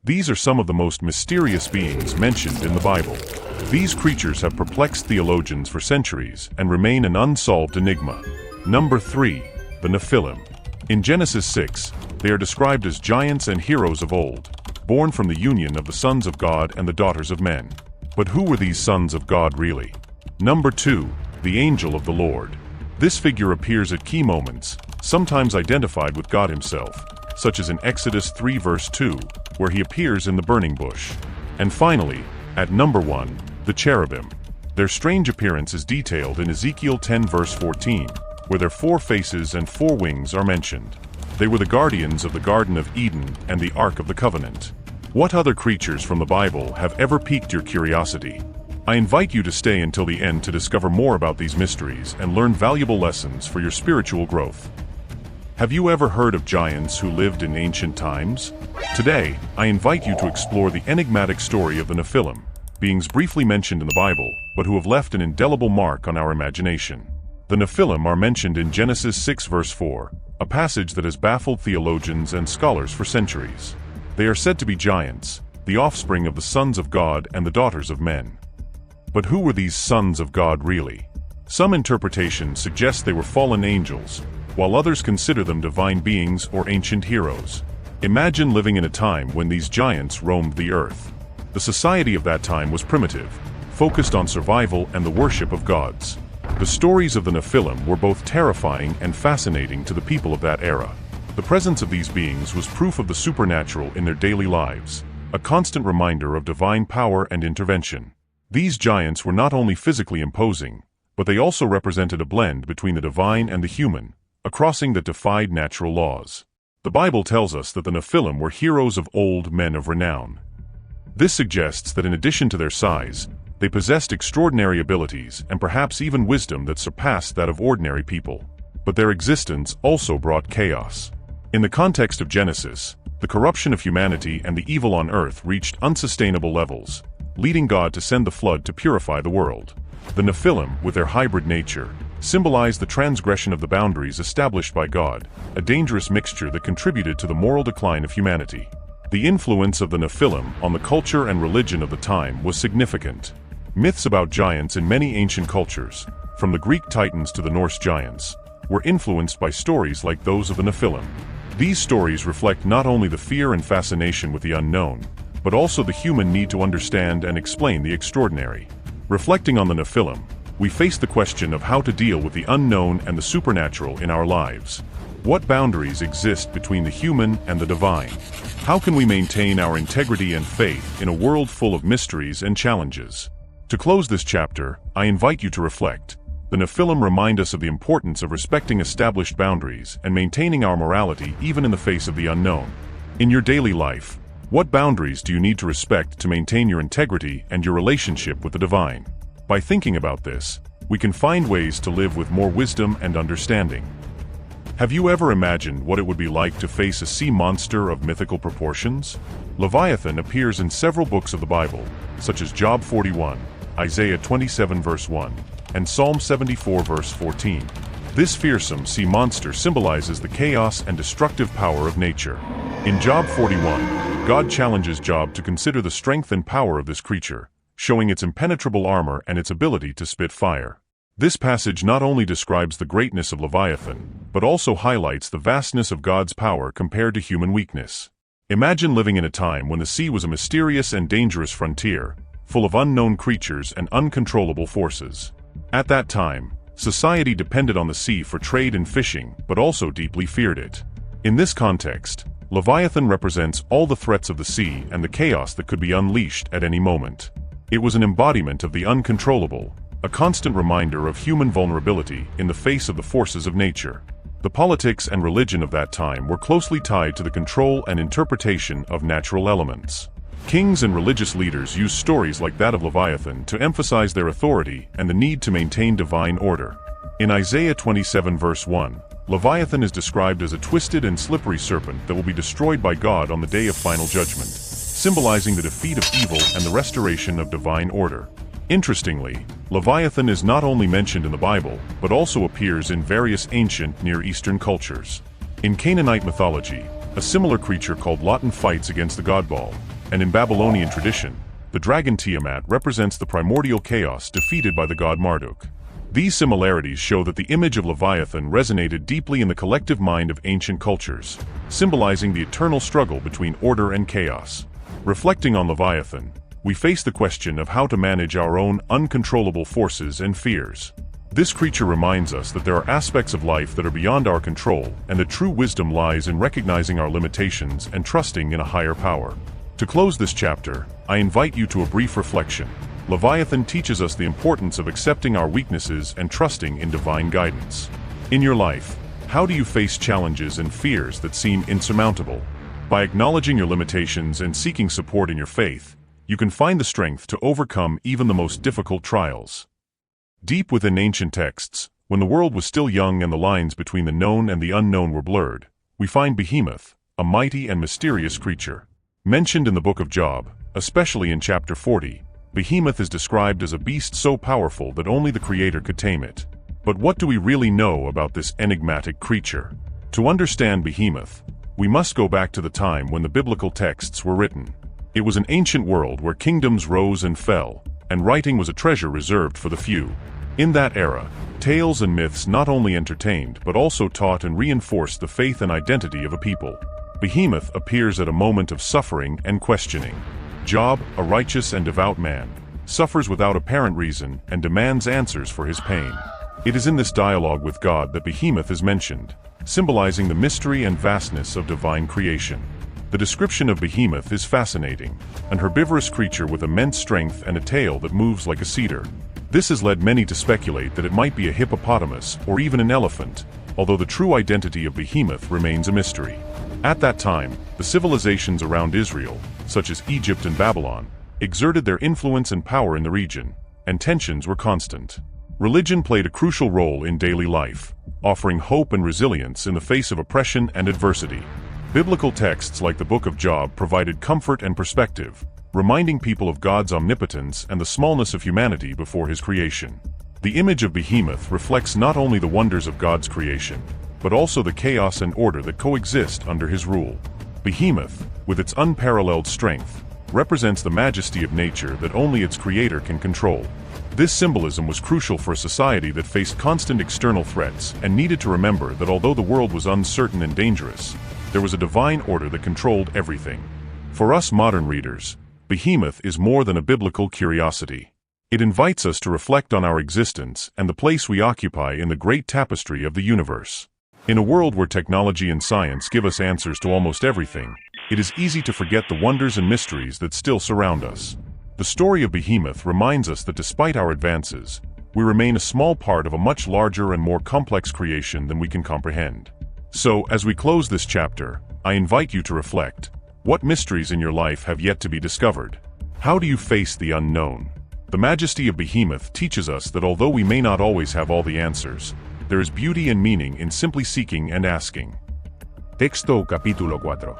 These are some of the most mysterious beings mentioned in the Bible. These creatures have perplexed theologians for centuries and remain an unsolved enigma. Number 3. The Nephilim. In Genesis 6, they are described as giants and heroes of old, born from the union of the sons of God and the daughters of men. But who were these sons of God really? Number 2. The Angel of the Lord. This figure appears at key moments, sometimes identified with God himself, such as in Exodus 3 verse 2, where he appears in the burning bush. And finally, at number 1, the cherubim. Their strange appearance is detailed in Ezekiel 10 verse 14, where their 4 faces and 4 wings are mentioned. They were the guardians of the Garden of Eden and the Ark of the Covenant. What other creatures from the Bible have ever piqued your curiosity? I invite you to stay until the end to discover more about these mysteries and learn valuable lessons for your spiritual growth. Have you ever heard of giants who lived in ancient times? Today, I invite you to explore the enigmatic story of the Nephilim, beings briefly mentioned in the Bible, but who have left an indelible mark on our imagination. The Nephilim are mentioned in Genesis 6 verse 4, a passage that has baffled theologians and scholars for centuries. They are said to be giants, the offspring of the sons of God and the daughters of men. But who were these sons of God really? Some interpretations suggest they were fallen angels, while others consider them divine beings or ancient heroes. Imagine living in a time when these giants roamed the earth. The society of that time was primitive, focused on survival and the worship of gods. The stories of the Nephilim were both terrifying and fascinating to the people of that era. The presence of these beings was proof of the supernatural in their daily lives, a constant reminder of divine power and intervention. These giants were not only physically imposing, but they also represented a blend between the divine and the human, a crossing that defied natural laws. The Bible tells us that the Nephilim were heroes of old, men of renown. This suggests that in addition to their size, they possessed extraordinary abilities and perhaps even wisdom that surpassed that of ordinary people. But their existence also brought chaos. In the context of Genesis, the corruption of humanity and the evil on earth reached unsustainable levels, leading God to send the flood to purify the world. The Nephilim, with their hybrid nature, symbolize the transgression of the boundaries established by God, a dangerous mixture that contributed to the moral decline of humanity. The influence of the Nephilim on the culture and religion of the time was significant. Myths about giants in many ancient cultures, from the Greek Titans to the Norse giants, were influenced by stories like those of the Nephilim. These stories reflect not only the fear and fascination with the unknown, but also the human need to understand and explain the extraordinary. Reflecting on the Nephilim, we face the question of how to deal with the unknown and the supernatural in our lives. What boundaries exist between the human and the divine? How can we maintain our integrity and faith in a world full of mysteries and challenges? To close this chapter, I invite you to reflect. The Nephilim remind us of the importance of respecting established boundaries and maintaining our morality even in the face of the unknown. In your daily life, what boundaries do you need to respect to maintain your integrity and your relationship with the divine? By thinking about this, we can find ways to live with more wisdom and understanding. Have you ever imagined what it would be like to face a sea monster of mythical proportions? Leviathan appears in several books of the Bible, such as Job 41, Isaiah 27 verse 1, and Psalm 74 verse 14. This fearsome sea monster symbolizes the chaos and destructive power of nature. In Job 41, God challenges Job to consider the strength and power of this creature, showing its impenetrable armor and its ability to spit fire. This passage not only describes the greatness of Leviathan, but also highlights the vastness of God's power compared to human weakness. Imagine living in a time when the sea was a mysterious and dangerous frontier, full of unknown creatures and uncontrollable forces. At that time, society depended on the sea for trade and fishing, but also deeply feared it. In this context, Leviathan represents all the threats of the sea and the chaos that could be unleashed at any moment. It was an embodiment of the uncontrollable, a constant reminder of human vulnerability in the face of the forces of nature. The politics and religion of that time were closely tied to the control and interpretation of natural elements. Kings and religious leaders used stories like that of Leviathan to emphasize their authority and the need to maintain divine order. In Isaiah 27 verse 1, Leviathan is described as a twisted and slippery serpent that will be destroyed by God on the day of final judgment, symbolizing the defeat of evil and the restoration of divine order. Interestingly, Leviathan is not only mentioned in the Bible, but also appears in various ancient Near Eastern cultures. In Canaanite mythology, a similar creature called Latan fights against the god Baal, and in Babylonian tradition, the dragon Tiamat represents the primordial chaos defeated by the god Marduk. These similarities show that the image of Leviathan resonated deeply in the collective mind of ancient cultures, symbolizing the eternal struggle between order and chaos. Reflecting on Leviathan, we face the question of how to manage our own uncontrollable forces and fears. This creature reminds us that there are aspects of life that are beyond our control, and that true wisdom lies in recognizing our limitations and trusting in a higher power. To close this chapter, I invite you to a brief reflection. Leviathan teaches us the importance of accepting our weaknesses and trusting in divine guidance. In your life, how do you face challenges and fears that seem insurmountable? By acknowledging your limitations and seeking support in your faith, you can find the strength to overcome even the most difficult trials. Deep within ancient texts, when the world was still young and the lines between the known and the unknown were blurred, we find Behemoth, a mighty and mysterious creature. Mentioned in the book of Job, especially in chapter 40, Behemoth is described as a beast so powerful that only the Creator could tame it. But what do we really know about this enigmatic creature? To understand Behemoth, we must go back to the time when the biblical texts were written. It was an ancient world where kingdoms rose and fell, and writing was a treasure reserved for the few. In that era, tales and myths not only entertained but also taught and reinforced the faith and identity of a people. Behemoth appears at a moment of suffering and questioning. Job, a righteous and devout man, suffers without apparent reason and demands answers for his pain. It is in this dialogue with God that Behemoth is mentioned, symbolizing the mystery and vastness of divine creation. The description of Behemoth is fascinating, an herbivorous creature with immense strength and a tail that moves like a cedar. This has led many to speculate that it might be a hippopotamus or even an elephant, although the true identity of Behemoth remains a mystery. At that time, the civilizations around Israel, such as Egypt and Babylon, exerted their influence and power in the region, and tensions were constant. Religion played a crucial role in daily life, offering hope and resilience in the face of oppression and adversity. Biblical texts like the book of Job provided comfort and perspective, reminding people of God's omnipotence and the smallness of humanity before his creation. The image of Behemoth reflects not only the wonders of God's creation, but also the chaos and order that coexist under his rule. Behemoth, with its unparalleled strength, represents the majesty of nature that only its creator can control. This symbolism was crucial for a society that faced constant external threats and needed to remember that although the world was uncertain and dangerous, there was a divine order that controlled everything. For us modern readers, Behemoth is more than a biblical curiosity. It invites us to reflect on our existence and the place we occupy in the great tapestry of the universe. In a world where technology and science give us answers to almost everything, it is easy to forget the wonders and mysteries that still surround us. The story of Behemoth reminds us that despite our advances, we remain a small part of a much larger and more complex creation than we can comprehend. So, as we close this chapter, I invite you to reflect. What mysteries in your life have yet to be discovered? How do you face the unknown? The majesty of Behemoth teaches us that although we may not always have all the answers, there is beauty and meaning in simply seeking and asking. Texto capítulo 4.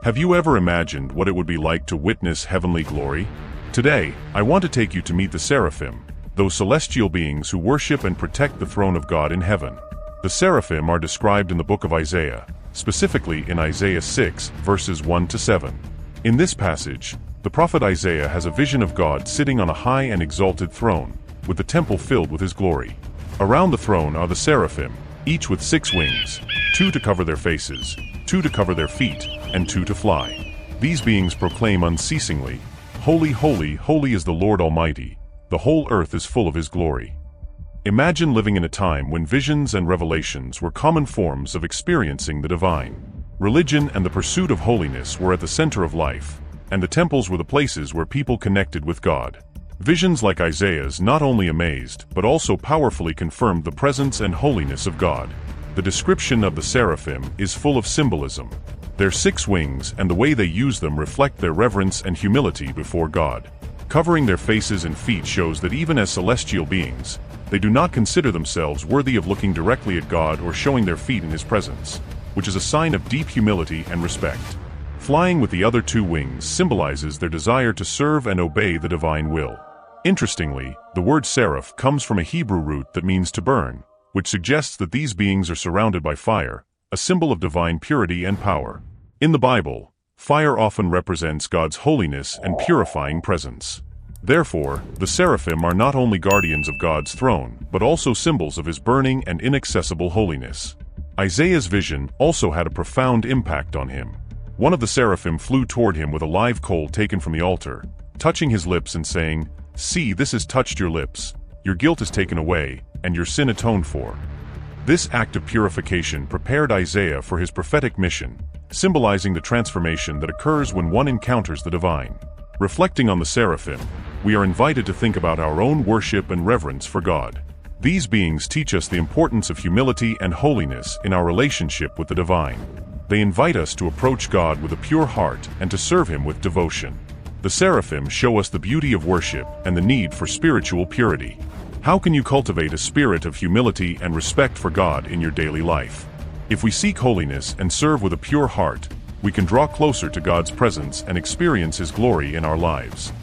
Have you ever imagined what it would be like to witness heavenly glory? Today, I want to take you to meet the seraphim, those celestial beings who worship and protect the throne of God in heaven. The seraphim are described in the book of Isaiah, specifically in Isaiah 6, verses 1 to 7. In this passage, the prophet Isaiah has a vision of God sitting on a high and exalted throne, with the temple filled with his glory. Around the throne are the seraphim, each with 6 wings, 2 to cover their faces, 2 to cover their feet, and 2 to fly. These beings proclaim unceasingly, "Holy, holy, holy is the Lord Almighty. The whole earth is full of his glory." Imagine living in a time when visions and revelations were common forms of experiencing the divine. Religion and the pursuit of holiness were at the center of life, and the temples were the places where people connected with God. Visions like Isaiah's not only amazed, but also powerfully confirmed the presence and holiness of God. The description of the seraphim is full of symbolism. Their 6 wings and the way they use them reflect their reverence and humility before God. Covering their faces and feet shows that even as celestial beings, they do not consider themselves worthy of looking directly at God or showing their feet in his presence, which is a sign of deep humility and respect. Flying with the other 2 wings symbolizes their desire to serve and obey the divine will. Interestingly, the word seraph comes from a Hebrew root that means to burn, which suggests that these beings are surrounded by fire, a symbol of divine purity and power. In the Bible, Fire often represents God's holiness and purifying presence. Therefore, the seraphim are not only guardians of God's throne, but also symbols of his burning and inaccessible holiness. Isaiah's vision also had a profound impact on him. One of the seraphim flew toward him with a live coal taken from the altar, touching his lips and saying, "See, this has touched your lips. Your guilt is taken away, and your sin atoned for." This act of purification prepared Isaiah for his prophetic mission, symbolizing the transformation that occurs when one encounters the divine. Reflecting on the seraphim, we are invited to think about our own worship and reverence for God. These beings teach us the importance of humility and holiness in our relationship with the divine. They invite us to approach God with a pure heart and to serve him with devotion. The seraphim show us the beauty of worship and the need for spiritual purity. How can you cultivate a spirit of humility and respect for God in your daily life? If we seek holiness and serve with a pure heart, we can draw closer to God's presence and experience his glory in our lives.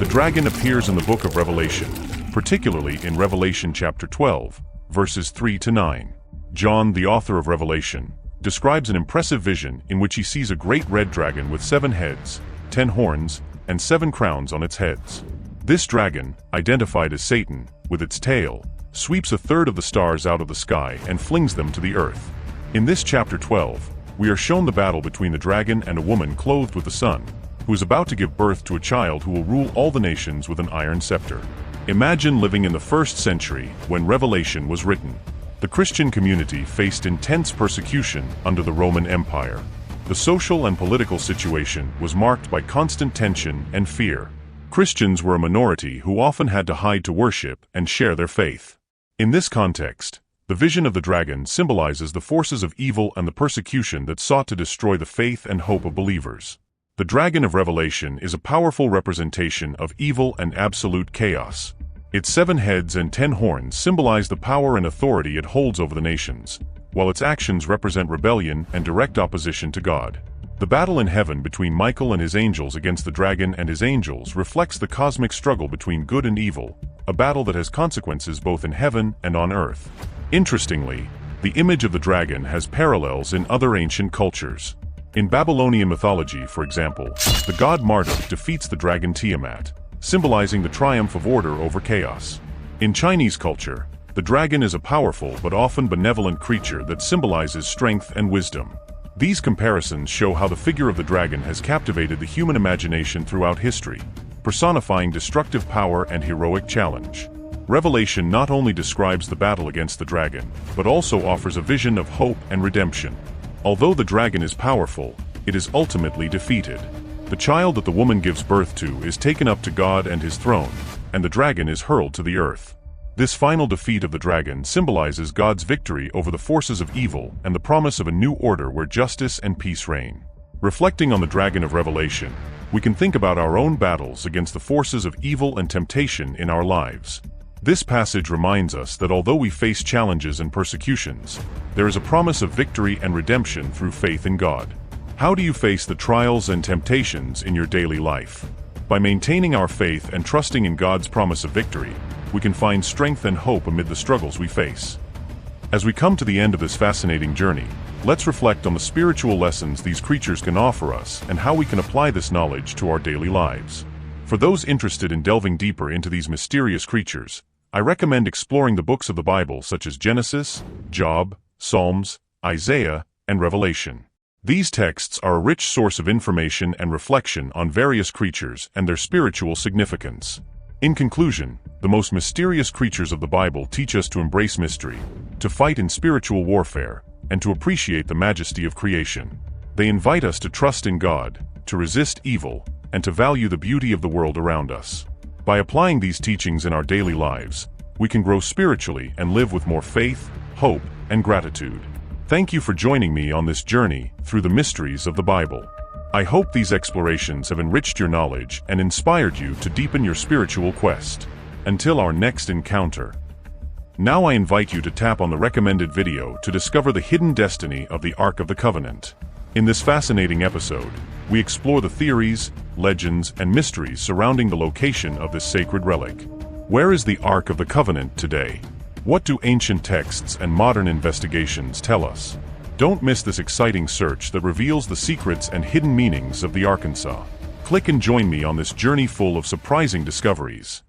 The dragon appears in the book of Revelation, particularly in Revelation chapter 12, verses 3 to 9. John, the author of Revelation, describes an impressive vision in which he sees a great red dragon with 7 heads, 10 horns, and 7 crowns on its heads. This dragon, identified as Satan, with its tail, sweeps a third of the stars out of the sky and flings them to the earth. In this chapter 12, we are shown the battle between the dragon and a woman clothed with the sun, who is about to give birth to a child who will rule all the nations with an iron scepter. Imagine living in the 1st century when Revelation was written. The Christian community faced intense persecution under the Roman Empire. The social and political situation was marked by constant tension and fear. Christians were a minority who often had to hide to worship and share their faith. In this context, the vision of the dragon symbolizes the forces of evil and the persecution that sought to destroy the faith and hope of believers. The dragon of Revelation is a powerful representation of evil and absolute chaos. Its 7 heads and 10 horns symbolize the power and authority it holds over the nations, while its actions represent rebellion and direct opposition to God. The battle in heaven between Michael and his angels against the dragon and his angels reflects the cosmic struggle between good and evil, a battle that has consequences both in heaven and on earth. Interestingly, the image of the dragon has parallels in other ancient cultures. In Babylonian mythology, for example, the god Marduk defeats the dragon Tiamat, symbolizing the triumph of order over chaos. In Chinese culture, the dragon is a powerful but often benevolent creature that symbolizes strength and wisdom. These comparisons show how the figure of the dragon has captivated the human imagination throughout history, personifying destructive power and heroic challenge. Revelation not only describes the battle against the dragon, but also offers a vision of hope and redemption. Although the dragon is powerful, it is ultimately defeated. The child that the woman gives birth to is taken up to God and his throne, and the dragon is hurled to the earth. This final defeat of the dragon symbolizes God's victory over the forces of evil and the promise of a new order where justice and peace reign. Reflecting on the dragon of Revelation, we can think about our own battles against the forces of evil and temptation in our lives. This passage reminds us that although we face challenges and persecutions, there is a promise of victory and redemption through faith in God. How do you face the trials and temptations in your daily life? By maintaining our faith and trusting in God's promise of victory, we can find strength and hope amid the struggles we face. As we come to the end of this fascinating journey, let's reflect on the spiritual lessons these creatures can offer us and how we can apply this knowledge to our daily lives. For those interested in delving deeper into these mysterious creatures, I recommend exploring the books of the Bible such as Genesis, Job, Psalms, Isaiah, and Revelation. These texts are a rich source of information and reflection on various creatures and their spiritual significance. In conclusion, the most mysterious creatures of the Bible teach us to embrace mystery, to fight in spiritual warfare, and to appreciate the majesty of creation. They invite us to trust in God, to resist evil, and to value the beauty of the world around us. By applying these teachings in our daily lives, we can grow spiritually and live with more faith, hope, and gratitude. Thank you for joining me on this journey through the mysteries of the Bible. I hope these explorations have enriched your knowledge and inspired you to deepen your spiritual quest. Until our next encounter. Now I invite you to tap on the recommended video to discover the hidden destiny of the Ark of the Covenant. In this fascinating episode, we explore the theories, legends, and mysteries surrounding the location of this sacred relic. Where is the Ark of the Covenant today? What do ancient texts and modern investigations tell us? Don't miss this exciting search that reveals the secrets and hidden meanings of the Arkansas. Click and join me on this journey full of surprising discoveries.